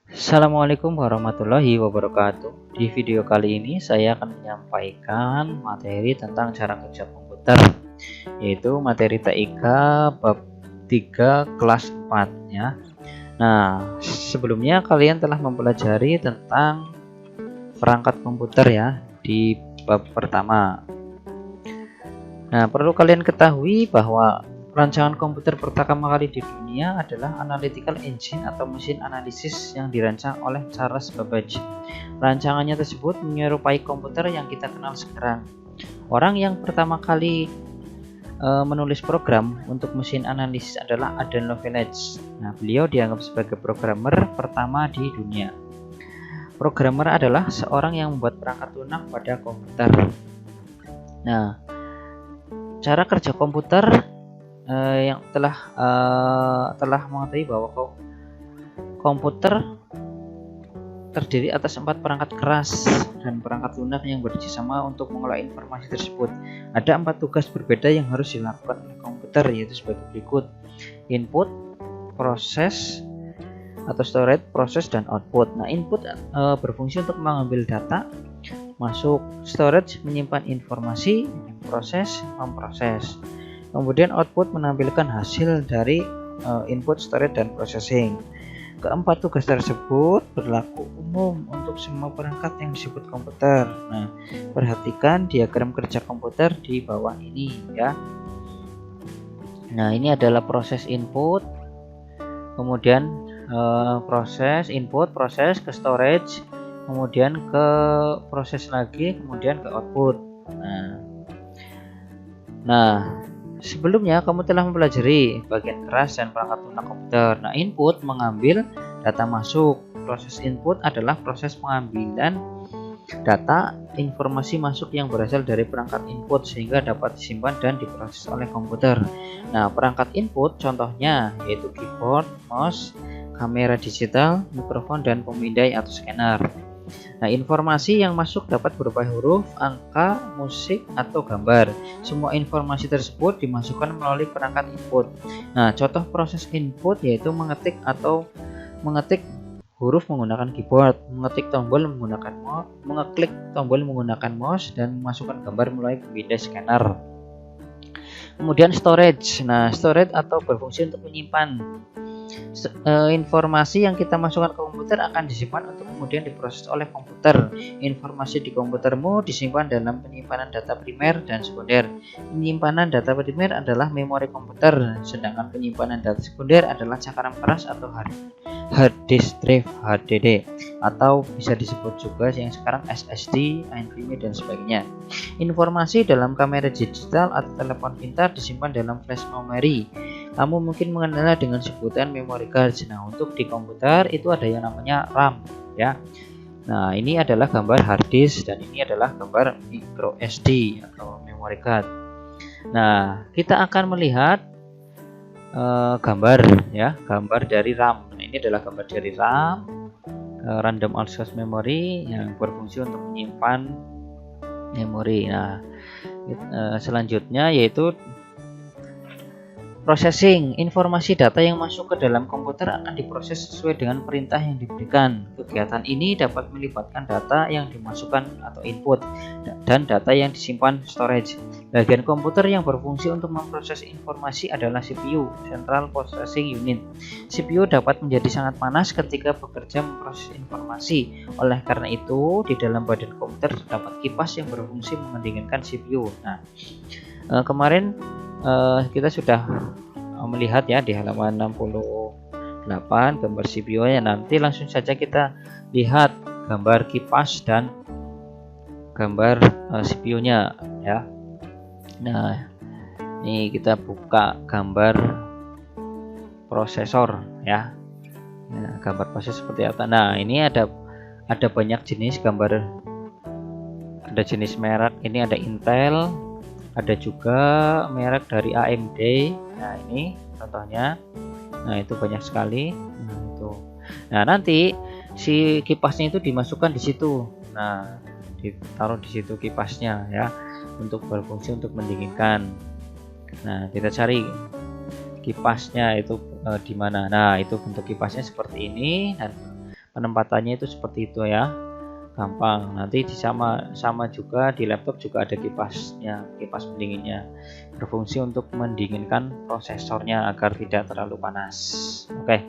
Assalamualaikum warahmatullahi wabarakatuh. Di video kali ini saya akan menyampaikan materi tentang cara kerja komputer, yaitu materi TIK bab 3 kelas 4 ya. Nah, sebelumnya kalian telah mempelajari tentang perangkat komputer ya di bab pertama. Nah, perlu kalian ketahui bahwa rancangan komputer pertama kali di dunia adalah analytical engine atau mesin analisis yang dirancang oleh Charles Babbage. Rancangannya tersebut menyerupai komputer yang kita kenal sekarang. Orang yang pertama kali menulis program untuk mesin analisis adalah Adam Lovelace. Nah, beliau dianggap sebagai programmer pertama di dunia. Programmer adalah seorang yang membuat perangkat lunak pada komputer. Nah, cara kerja komputer yang telah mengetahui bahwa komputer terdiri atas 4 perangkat keras dan perangkat lunak yang bekerjasama untuk mengolah informasi tersebut. Ada 4 tugas berbeda yang harus dilakukan oleh komputer, yaitu sebagai berikut: input, proses atau storage, proses, dan output. Nah, input berfungsi untuk mengambil data masuk, storage menyimpan informasi, proses memproses. Kemudian output menampilkan hasil dari input, storage, dan processing. Keempat tugas tersebut berlaku umum untuk semua perangkat yang disebut komputer. Nah, perhatikan diagram kerja komputer di bawah ini ya. Nah, ini adalah proses input, kemudian proses input, proses ke storage, kemudian ke proses lagi, kemudian ke output. Nah, sebelumnya kamu telah mempelajari bagian keras dan perangkat lunak komputer. Nah, input mengambil data masuk. Proses input adalah proses pengambilan data informasi masuk yang berasal dari perangkat input sehingga dapat disimpan dan diproses oleh komputer. Nah, perangkat input contohnya yaitu keyboard, mouse, kamera digital, mikrofon, dan pemindai atau scanner. Nah, informasi yang masuk dapat berupa huruf, angka, musik, atau gambar. Semua informasi tersebut dimasukkan melalui perangkat input. Nah, contoh proses input yaitu mengetik huruf menggunakan keyboard, mengeklik tombol menggunakan mouse, dan memasukkan gambar melalui pemindai scanner. Kemudian storage. Nah, storage atau berfungsi untuk menyimpan informasi yang kita masukkan ke komputer akan disimpan untuk kemudian diproses oleh komputer. Informasi di komputermu disimpan dalam penyimpanan data primer dan sekunder. Penyimpanan data primer adalah memori komputer, sedangkan penyimpanan data sekunder adalah cakram keras atau hard disk drive HDD, atau bisa disebut juga yang sekarang SSD, NVMe, dan sebagainya. Informasi dalam kamera digital atau telepon pintar disimpan dalam flash memory. Kamu mungkin mengenalnya dengan sebutan memory card. Nah, untuk di komputer itu ada yang namanya RAM ya. Nah, ini adalah gambar hard disk dan ini adalah gambar micro SD atau memory card. Nah, kita akan melihat gambar ya, gambar dari RAM. Nah, ini adalah gambar dari RAM, random access memory yang berfungsi untuk menyimpan memori. Nah, selanjutnya yaitu processing. Informasi data yang masuk ke dalam komputer akan diproses sesuai dengan perintah yang diberikan. Kegiatan ini dapat melibatkan data yang dimasukkan atau input dan data yang disimpan storage. Bagian komputer yang berfungsi untuk memproses informasi adalah CPU, Central Processing Unit. CPU dapat menjadi sangat panas ketika bekerja memproses informasi. Oleh karena itu, di dalam badan komputer terdapat kipas yang berfungsi mendinginkan CPU. Nah, kemarin kita sudah melihat ya di halaman 68 gambar CPU-nya. Nanti langsung saja kita lihat gambar kipas dan gambar CPU-nya ya. Nah, ini kita buka gambar prosesor ya. Nah, gambar proses seperti apa? Nah, ini ada banyak jenis gambar, ada jenis merek. Ini ada Intel, ada juga merek dari AMD. Nah, ini contohnya. Nah, itu banyak sekali. Nah, itu. Nah, nanti si kipasnya itu dimasukkan di situ. Nah, ditaruh di situ kipasnya ya, untuk berfungsi untuk mendinginkan. Nah, kita cari kipasnya itu di mana. Nah, itu bentuk kipasnya seperti ini dan penempatannya itu seperti itu ya, gampang. Nanti sama juga di laptop juga ada kipasnya, kipas pendinginnya, berfungsi untuk mendinginkan prosesornya agar tidak terlalu panas. Oke,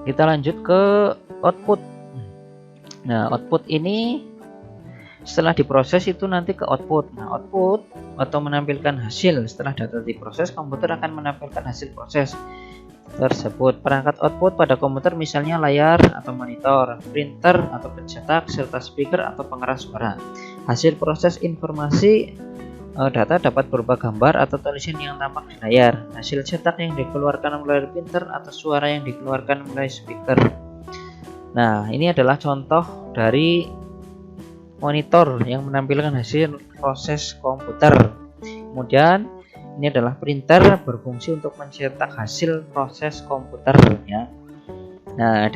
kita lanjut ke output. Nah, output ini setelah diproses itu nanti ke output. Nah, output atau menampilkan hasil setelah data diproses, komputer akan menampilkan hasil proses tersebut. Perangkat output pada komputer misalnya layar atau monitor, printer atau pencetak, serta speaker atau pengeras suara. Hasil proses informasi data dapat berupa gambar atau tulisan yang tampak di layar, hasil cetak yang dikeluarkan melalui printer, atau suara yang dikeluarkan melalui speaker. Nah, ini adalah contoh dari monitor yang menampilkan hasil proses komputer. Kemudian ini adalah printer, berfungsi untuk mencetak hasil proses komputer ya. Nah,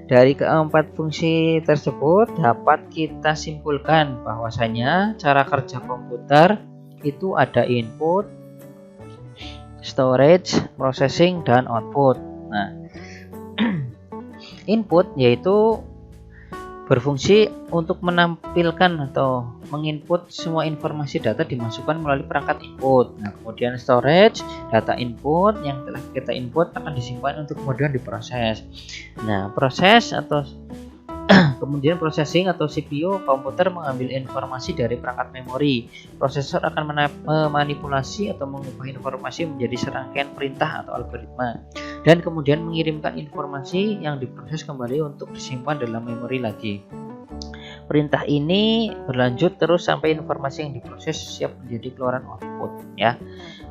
dari keempat fungsi tersebut dapat kita simpulkan bahwasanya cara kerja komputer itu ada input, storage, processing, dan output. Nah, input yaitu berfungsi untuk menampilkan atau menginput semua informasi data dimasukkan melalui perangkat input. Nah, kemudian storage, data input yang telah kita input akan disimpan untuk kemudian diproses. Nah, proses atau kemudian processing atau CPU komputer mengambil informasi dari perangkat memori. Prosesor akan memanipulasi atau mengubah informasi menjadi serangkaian perintah atau algoritma, dan kemudian mengirimkan informasi yang diproses kembali untuk disimpan dalam memori lagi. Perintah ini berlanjut terus sampai informasi yang diproses siap menjadi keluaran output ya.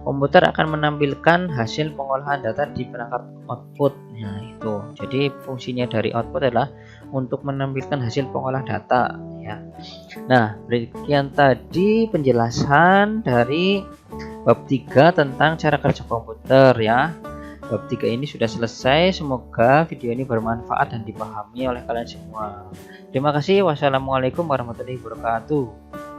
Komputer akan menampilkan hasil pengolahan data di perangkat output. Nah, itu. Jadi fungsinya dari output adalah untuk menampilkan hasil pengolah data ya. Nah, demikian tadi penjelasan dari bab 3 tentang cara kerja komputer ya. Bab 3 ini sudah selesai. Semoga video ini bermanfaat dan dipahami oleh kalian semua. Terima kasih. Wassalamualaikum warahmatullahi wabarakatuh.